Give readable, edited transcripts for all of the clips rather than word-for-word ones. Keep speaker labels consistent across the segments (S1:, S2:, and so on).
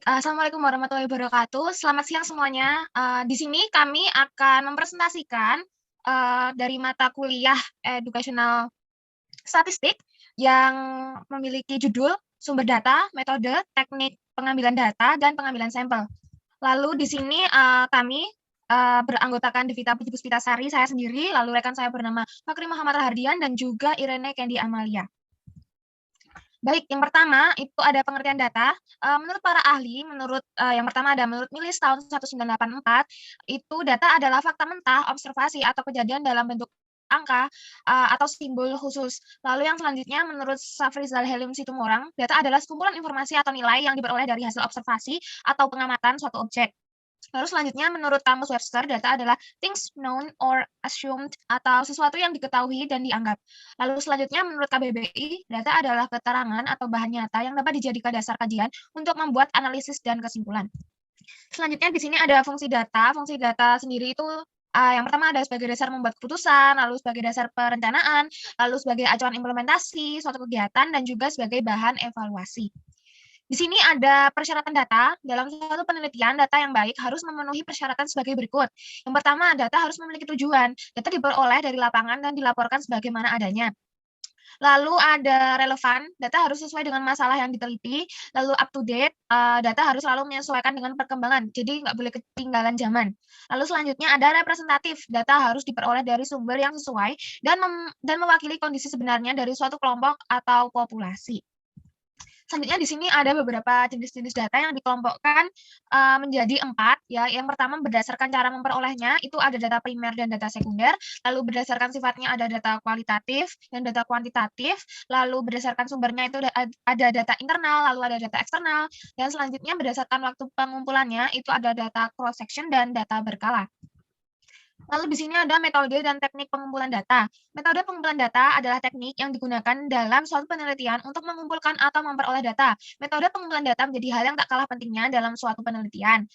S1: Assalamualaikum warahmatullahi wabarakatuh. Selamat siang semuanya. Di sini kami akan mempresentasikan, dari mata kuliah Educational Statistik yang memiliki judul Sumber Data, Metode, Teknik Pengambilan Data, dan Pengambilan Sampel. Lalu di sini, kami, beranggotakan Devita Pujipuspitasari, saya sendiri, lalu rekan saya bernama Fakri Muhammad Rahardian, dan juga Irene Kendi Amalia. Baik, yang pertama itu ada pengertian data. Menurut para ahli, yang pertama ada menurut Mills tahun 1984, itu data adalah fakta mentah, observasi atau kejadian dalam bentuk angka atau simbol khusus. Lalu yang selanjutnya menurut Safrizal Helium Situmorang, data adalah sekumpulan informasi atau nilai yang diperoleh dari hasil observasi atau pengamatan suatu objek. Lalu selanjutnya menurut Kamus Webster, data adalah things known or assumed atau sesuatu yang diketahui dan dianggap. Lalu selanjutnya menurut KBBI, data adalah keterangan atau bahan nyata yang dapat dijadikan dasar kajian untuk membuat analisis dan kesimpulan. Selanjutnya di sini ada fungsi data. Fungsi data sendiri itu yang pertama ada sebagai dasar membuat keputusan, lalu sebagai dasar perencanaan, lalu sebagai acuan implementasi suatu kegiatan, dan juga sebagai bahan evaluasi. Di sini ada persyaratan data. Dalam suatu penelitian, data yang baik harus memenuhi persyaratan sebagai berikut. Yang pertama, data harus memiliki tujuan. Data diperoleh dari lapangan dan dilaporkan sebagaimana adanya. Lalu ada relevan, data harus sesuai dengan masalah yang diteliti. Lalu up to date, data harus selalu menyesuaikan dengan perkembangan, jadi nggak boleh ketinggalan zaman. Lalu selanjutnya ada representatif, data harus diperoleh dari sumber yang sesuai dan mewakili kondisi sebenarnya dari suatu kelompok atau populasi. Selanjutnya di sini ada beberapa jenis-jenis data yang dikelompokkan menjadi 4 ya. Yang pertama berdasarkan cara memperolehnya itu ada data primer dan data sekunder, lalu berdasarkan sifatnya ada data kualitatif dan data kuantitatif, lalu berdasarkan sumbernya itu ada data internal, lalu ada data eksternal, dan selanjutnya berdasarkan waktu pengumpulannya itu ada data cross section dan data berkala. Lalu di sini ada metode dan teknik pengumpulan data. Metode pengumpulan data adalah teknik yang digunakan dalam suatu penelitian untuk mengumpulkan atau memperoleh data. Metode pengumpulan data menjadi hal yang tak kalah pentingnya dalam suatu penelitian.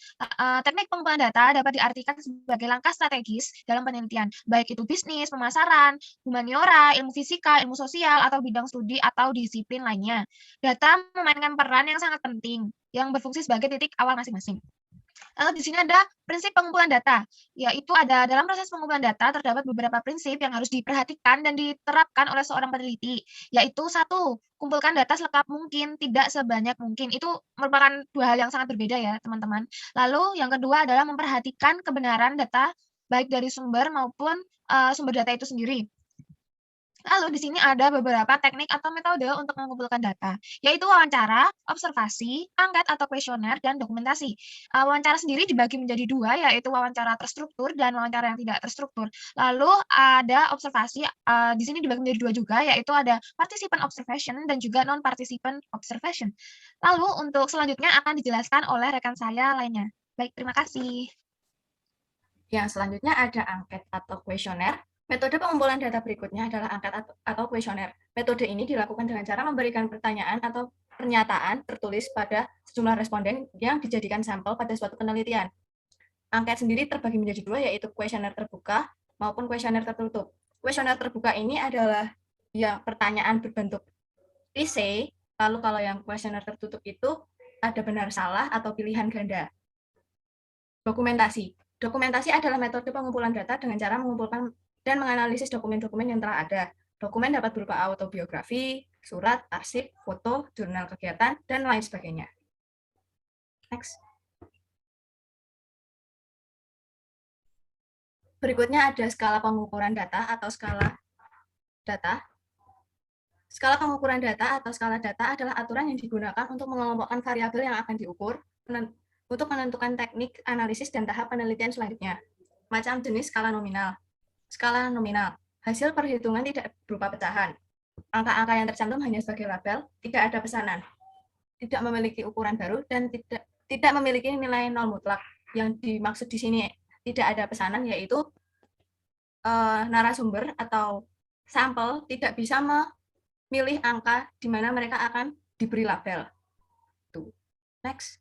S1: Teknik pengumpulan data dapat diartikan sebagai langkah strategis dalam penelitian, baik itu bisnis, pemasaran, humaniora, ilmu fisika, ilmu sosial, atau bidang studi atau disiplin lainnya. Data memainkan peran yang sangat penting, yang berfungsi sebagai titik awal masing-masing. Lalu di sini ada prinsip pengumpulan data, yaitu ada dalam proses pengumpulan data terdapat beberapa prinsip yang harus diperhatikan dan diterapkan oleh seorang peneliti, yaitu satu, kumpulkan data selengkap mungkin, tidak sebanyak mungkin. Itu merupakan dua hal yang sangat berbeda ya, teman-teman. Lalu yang kedua adalah memperhatikan kebenaran data baik dari sumber maupun sumber data itu sendiri. Lalu di sini ada beberapa teknik atau metode untuk mengumpulkan data, yaitu wawancara, observasi, angket atau kuesioner, dan dokumentasi. Wawancara sendiri dibagi menjadi dua, yaitu wawancara terstruktur dan wawancara yang tidak terstruktur. Lalu ada observasi, di sini dibagi menjadi dua juga, yaitu ada participant observation dan juga non-participant observation. Lalu untuk selanjutnya akan dijelaskan oleh rekan saya lainnya. Baik, terima kasih.
S2: Yang selanjutnya ada angket atau kuesioner. Metode pengumpulan data berikutnya adalah angket atau kuesioner. Metode ini dilakukan dengan cara memberikan pertanyaan atau pernyataan tertulis pada sejumlah responden yang dijadikan sampel pada suatu penelitian. Angket sendiri terbagi menjadi dua, yaitu kuesioner terbuka maupun kuesioner tertutup. Kuesioner terbuka ini adalah ya pertanyaan berbentuk essay, lalu kalau yang kuesioner tertutup itu ada benar salah atau pilihan ganda. Dokumentasi. Dokumentasi adalah metode pengumpulan data dengan cara mengumpulkan dan menganalisis dokumen-dokumen yang telah ada. Dokumen dapat berupa autobiografi, surat, arsip, foto, jurnal kegiatan, dan lain sebagainya. Next. Berikutnya ada skala pengukuran data atau skala data. Skala pengukuran data atau skala data adalah aturan yang digunakan untuk mengelompokkan variabel yang akan diukur untuk menentukan teknik analisis dan tahap penelitian selanjutnya. Macam jenis skala nominal. Skala nominal. Hasil perhitungan tidak berupa pecahan. Angka-angka yang tercantum hanya sebagai label, tidak ada pesanan. Tidak memiliki ukuran baru dan tidak memiliki nilai nol mutlak. Yang dimaksud di sini tidak ada pesanan yaitu narasumber atau sampel tidak bisa memilih angka di mana mereka akan diberi label. Tuh. Next.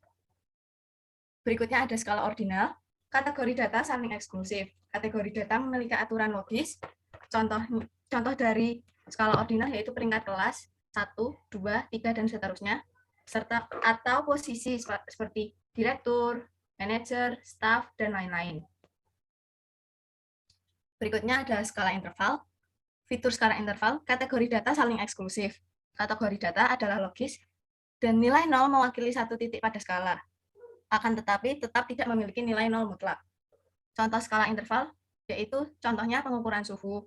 S2: Berikutnya ada skala ordinal. Kategori data saling eksklusif. Kategori data memiliki aturan logis. Contoh dari skala ordinal yaitu peringkat kelas 1, 2, 3, dan seterusnya. serta atau posisi seperti direktur, manajer, staf, dan lain-lain. Berikutnya adalah skala interval. Fitur skala interval, kategori data saling eksklusif. Kategori data adalah logis, dan nilai 0 mewakili satu titik pada skala. Akan tetapi tetap tidak memiliki nilai 0 mutlak. Contoh skala interval, yaitu contohnya pengukuran suhu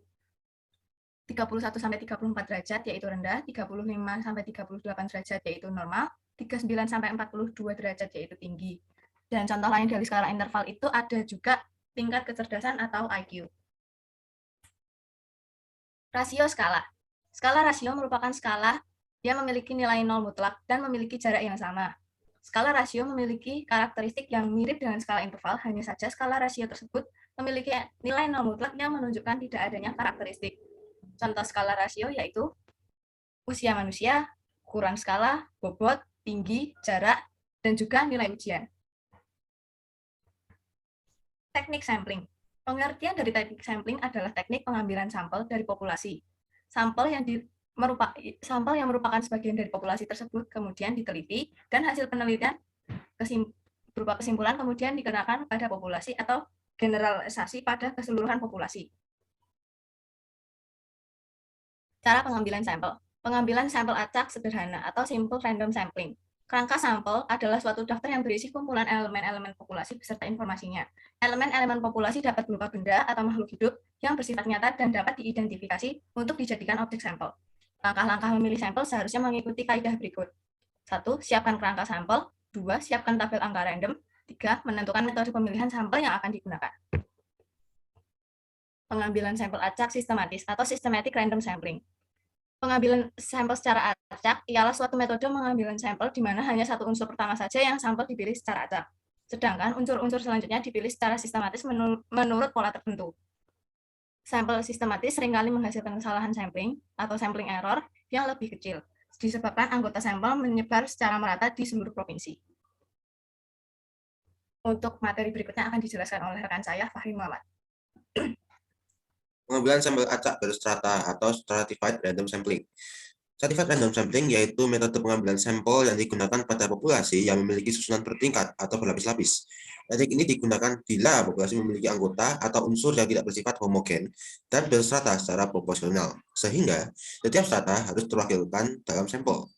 S2: 31-34 derajat yaitu rendah, 35-38 derajat yaitu normal, 39-42 derajat yaitu tinggi. Dan contoh lain dari skala interval itu ada juga tingkat kecerdasan atau IQ. Rasio skala. Skala rasio merupakan skala yang memiliki nilai 0 mutlak dan memiliki jarak yang sama. Skala rasio memiliki karakteristik yang mirip dengan skala interval, hanya saja skala rasio tersebut memiliki nilai 0 mutlak yang menunjukkan tidak adanya karakteristik. Contoh skala rasio yaitu usia manusia, ukuran skala, bobot, tinggi, jarak, dan juga nilai ujian. Teknik sampling. Pengertian dari teknik sampling adalah teknik pengambilan sampel dari populasi. Sampel yang merupakan sebagian dari populasi tersebut kemudian diteliti dan hasil penelitian berupa kesimpulan kemudian dikenakan pada populasi atau generalisasi pada keseluruhan populasi. Cara pengambilan sampel. Pengambilan sampel acak sederhana atau simple random sampling. Kerangka sampel adalah suatu daftar yang berisi kumpulan elemen-elemen populasi beserta informasinya. Elemen-elemen populasi dapat berupa benda atau makhluk hidup yang bersifat nyata dan dapat diidentifikasi untuk dijadikan objek sampel. Langkah-langkah memilih sampel seharusnya mengikuti kaidah berikut. 1. Siapkan kerangka sampel. 2. Siapkan tabel angka random. 3. Menentukan metode pemilihan sampel yang akan digunakan. Pengambilan sampel acak sistematis atau systematic random sampling. Pengambilan sampel secara acak ialah suatu metode pengambilan sampel di mana hanya satu unsur pertama saja yang sampel dipilih secara acak. Sedangkan unsur-unsur selanjutnya dipilih secara sistematis menurut pola tertentu. Sampel sistematis seringkali menghasilkan kesalahan sampling atau sampling error yang lebih kecil, disebabkan anggota sampel menyebar secara merata di seluruh provinsi. Untuk materi berikutnya akan dijelaskan oleh rekan saya, Fahri Muhammad.
S3: Pengambilan sampel acak berstrata atau stratified random sampling. Stratified random sampling yaitu metode pengambilan sampel yang digunakan pada populasi yang memiliki susunan bertingkat atau berlapis-lapis. Teknik ini digunakan bila populasi memiliki anggota atau unsur yang tidak bersifat homogen dan berstrata secara proporsional, sehingga setiap strata harus terwakilkan dalam sampel.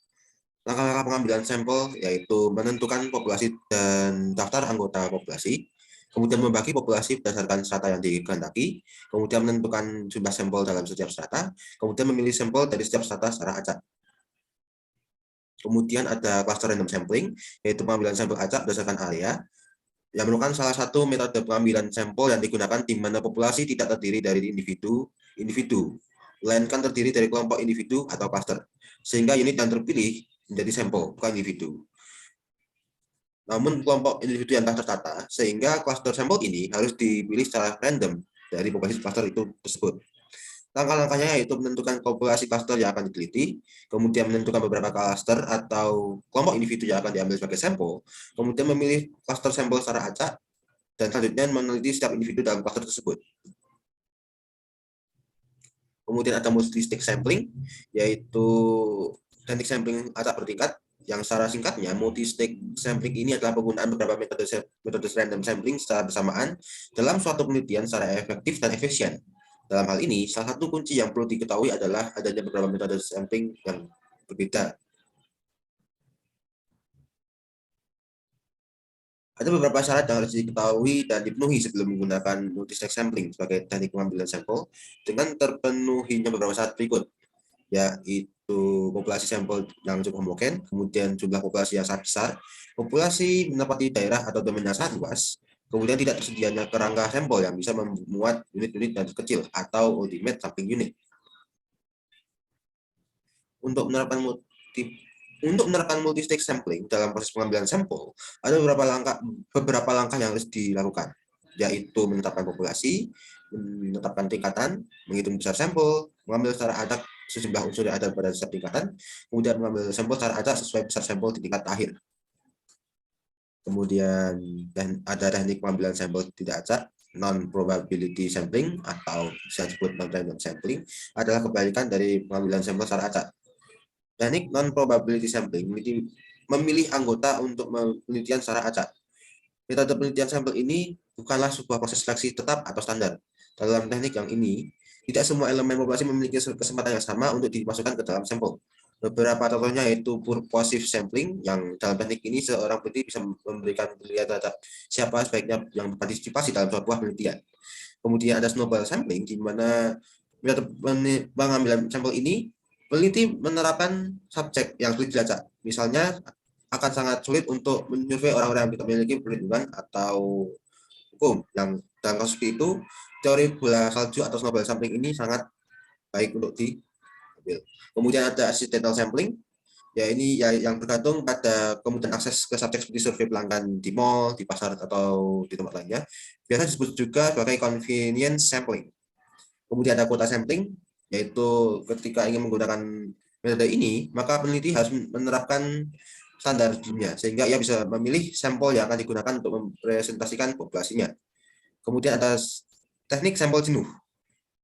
S3: Langkah-langkah pengambilan sampel yaitu menentukan populasi dan daftar anggota populasi, kemudian membagi populasi berdasarkan strata yang dikehendaki, kemudian menentukan jumlah sampel dalam setiap strata, kemudian memilih sampel dari setiap strata secara acak. Kemudian ada cluster random sampling, yaitu pengambilan sampel acak berdasarkan area, yang merupakan salah satu metode pengambilan sampel yang digunakan di mana populasi tidak terdiri dari individu, melainkan terdiri dari kelompok individu atau cluster, sehingga unit yang terpilih menjadi sampel, bukan individu. Namun kelompok individu yang tak tertata, sehingga cluster sampel ini harus dipilih secara random dari populasi cluster itu tersebut. Langkah-langkahnya yaitu menentukan populasi cluster yang akan diteliti, kemudian menentukan beberapa cluster atau kelompok individu yang akan diambil sebagai sampel, kemudian memilih cluster sampel secara acak, dan selanjutnya meneliti setiap individu dalam cluster tersebut. Kemudian ada multi-stage sampling, yaitu teknik sampling acak bertingkat, yang secara singkatnya multi-stage sampling ini adalah penggunaan beberapa metode random sampling secara bersamaan dalam suatu penelitian secara efektif dan efisien. Dalam hal ini, salah satu kunci yang perlu diketahui adalah adanya beberapa metode sampling yang berbeda. Ada beberapa syarat yang harus diketahui dan dipenuhi sebelum menggunakan multi-stage sampling sebagai teknik pengambilan sampel dengan terpenuhinya beberapa syarat berikut, yaitu populasi sampel yang cukup homogen, kemudian jumlah populasi yang sangat besar, populasi menempati daerah atau domain yang sangat luas, kemudian tidak tersedianya kerangka sampel yang bisa memuat unit-unit yang kecil atau ultimate sampling unit. Untuk menerapkan multi-stage sampling dalam proses pengambilan sampel, ada beberapa langkah yang harus dilakukan, yaitu menetapkan populasi, menetapkan tingkatan, menghitung besar sampel, mengambil secara acak sejumlah unsur yang ada pada setiap tingkatan, kemudian mengambil sampel secara acak sesuai besar sampel di tingkat akhir. Kemudian ada teknik pengambilan sampel tidak acak, non-probability sampling atau bisa disebut non-random sampling, adalah kebalikan dari pengambilan sampel secara acak. Teknik non-probability sampling memilih anggota untuk penelitian secara acak. Metode penelitian sampel ini bukanlah sebuah proses seleksi tetap atau standar. Dalam teknik yang ini, tidak semua elemen populasi memiliki kesempatan yang sama untuk dimasukkan ke dalam sampel. Beberapa contohnya yaitu purposive sampling, yang dalam teknik ini seorang peneliti bisa memberikan penilaian terhadap siapa sebaiknya yang berpartisipasi dalam sebuah penelitian. Kemudian ada snowball sampling, di mana metode pengambilan sampel ini peneliti menerapkan subjek yang sulit dilacak. Misalnya akan sangat sulit untuk menyurvei orang-orang yang tidak memiliki perlindungan atau hukum. Yang dalam kasus itu, teori bola salju atau snowball sampling ini sangat baik untuk diambil. Kemudian ada accidental sampling, ya ini ya yang bergantung pada kemudian akses ke subjek seperti survei pelanggan di mall, di pasar, atau di tempat lainnya. Biasanya disebut juga sebagai convenience sampling. Kemudian ada quota sampling, yaitu ketika ingin menggunakan metode ini, maka peneliti harus menerapkan standar dunia, sehingga ia bisa memilih sampel yang akan digunakan untuk mempresentasikan populasinya. Kemudian ada teknik sampel jenuh,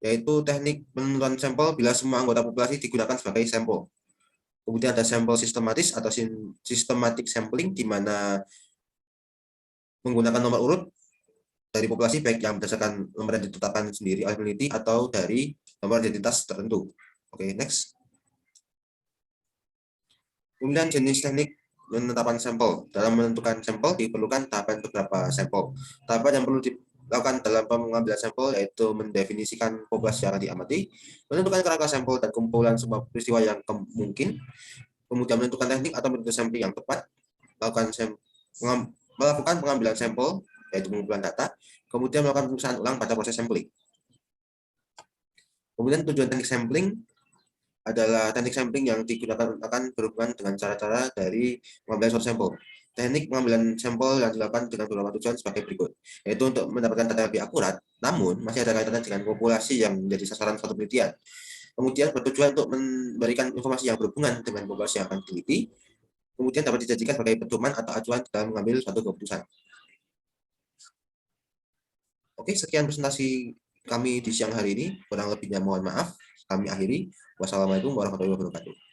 S3: yaitu teknik penentuan sampel bila semua anggota populasi digunakan sebagai sampel. Kemudian ada sampel sistematis atau systematic sampling, di mana menggunakan nomor urut dari populasi, baik yang berdasarkan nomor yang ditetapkan sendiri oleh peneliti atau dari nomor identitas tertentu. Oke, next. Kemudian jenis teknik penetapan sampel. Dalam menentukan sampel diperlukan tahapan beberapa sampel. Tahapan yang perlu dilakukan dalam pengambilan sampel yaitu mendefinisikan populasi yang akan diamati, menentukan kerangka sampel dan kumpulan semua peristiwa yang mungkin, kemudian menentukan teknik atau metode sampling yang tepat, melakukan pengambilan sampel yaitu pengumpulan data, kemudian melakukan pemeriksaan ulang pada proses sampling. Kemudian tujuan teknik sampling adalah teknik sampling yang digunakan akan berhubungan dengan cara-cara dari pengambilan suatu sampel. Teknik pengambilan sampel yang dilakukan dengan beberapa tujuan sebagai berikut, yaitu untuk mendapatkan data yang lebih akurat, namun masih ada kaitannya dengan populasi yang menjadi sasaran suatu penelitian. Kemudian bertujuan untuk memberikan informasi yang berhubungan dengan populasi yang akan diteliti, kemudian dapat dijadikan sebagai pedoman atau acuan dalam mengambil suatu keputusan. Oke, sekian presentasi kami di siang hari ini. Kurang lebihnya mohon maaf. Kami akhiri. Wassalamualaikum warahmatullahi wabarakatuh.